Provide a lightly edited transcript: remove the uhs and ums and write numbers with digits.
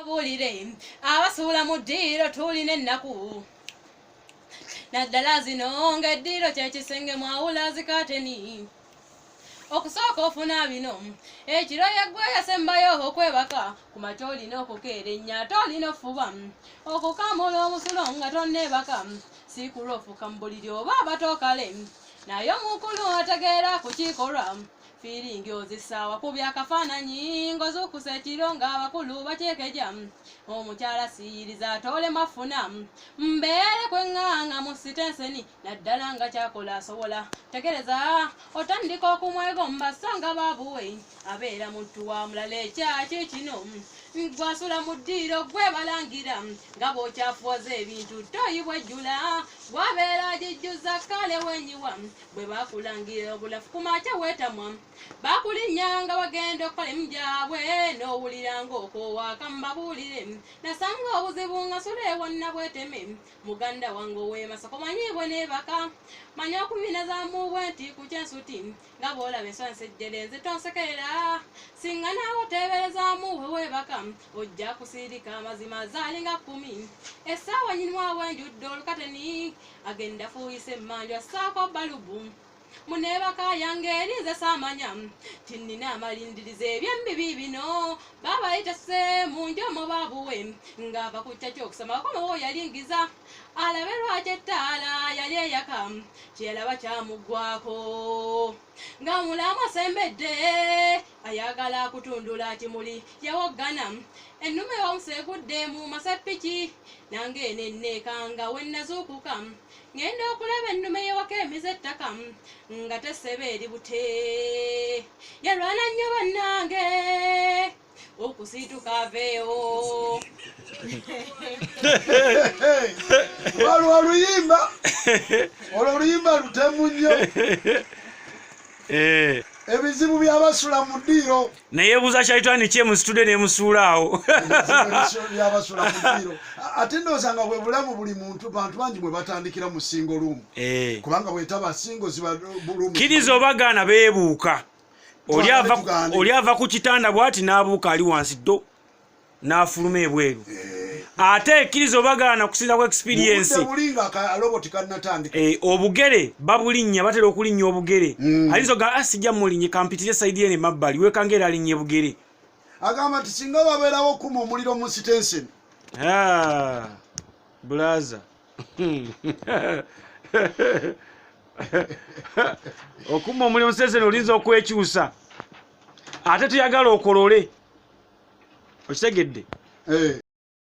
mbabulire abasuula mu ddiiro tulina ennaku naddala zino ng'eddiiro kyekisenge mwawula zikateni okusooka ofuna bino ekiro yeggwe yasembayo okwebaka ku makya olina okukeerenya ate olina ofuba okukamula omusulo nga tonneebaka siikula ofuka mu buliri oba abatookale naye omukulu ategeera ku kikolwa fiiringi ozisaawa ku byakafaananyi ng'ozuukusa ekiro ng'abakulu bakyekeja omukyala siyiriza atoole mafuna mbeere kweŋŋaŋa mu sitenseni naddala nga kyakola asobola tegereza otandika okumwegomba so nga baabuwe abeera muntu wa mulala ekyaki kino gwasula mu ddiiro gwe balangira nga bw'okyafuwaza ebintu toyibwa ejjula gwabeera agijjuza kale wenyiwa bwe baakulangira obulafu ku makya weetamwa baakulinnya nga bagenda okukola emijabwe n'owulira ng'okoowaaka mubabuulire nasanga obuzibu nga sula wonna bweteme muganda wange ow'emasako manyibwe neebaka manya okubinazamu bwenti ku kyensuti nga bw'olaba ensonsa ejjere nze tonsekerera singa naawe oteeberezaamu weweebaka ojja kusiirika amazima zaalinga 10 essaawa nyinwawe enjudde olukateni agenda fuuyisa emmanju assaako balubu muneebaka yange erinze saamanya tinnina amalindirizo eby'embibi bino baabayita se mu njomo baabuwe ng'ava ku kya ky'okusoma bakomawo yalingiza alabe lwaki ettaala yali eyaka kyeyalaba kyamuggwako nga mulamu asembedde ayagala kutundula kimuli yawoggana ennume wamusegudde mu maseppiki nange enenneekanga we nazuukuka ngenda okulaba ennume yewaka emize ettaka nga teseba eri bute yalwana nnyo bannange okusiituka aveewo waliwo oluyimba olwo oluyimba lutemu nnyo ebizibu byabasula mu ddiiro neyeebuuza kyaitwani ki emusitudde nemusuulaawo byabasula mu ddiiro ate ndowooza bwe bulamu buli muntu bantu bangi bwe batandikira mu singo lumu kubanga bwetaba singo ziba bulumu kkiriza obagaana beebuuka oli ava ku kitanda bw'ati n'abuuka ali wansi ddo n'afuluma ebweru ate kkiriza obagaana kusinza ku experience obugere babulinnya batera okulinnya obugere ayinza oga asijja mulinye kampitire sayidi ene mabbali wekangeera alinnye bugere agamba nti singa babeerawo okuma omuliro mu sitenseni bulaza okuma omuliro mu sitenseni olinza okwekyusa ate tuyagala okolole okitegedde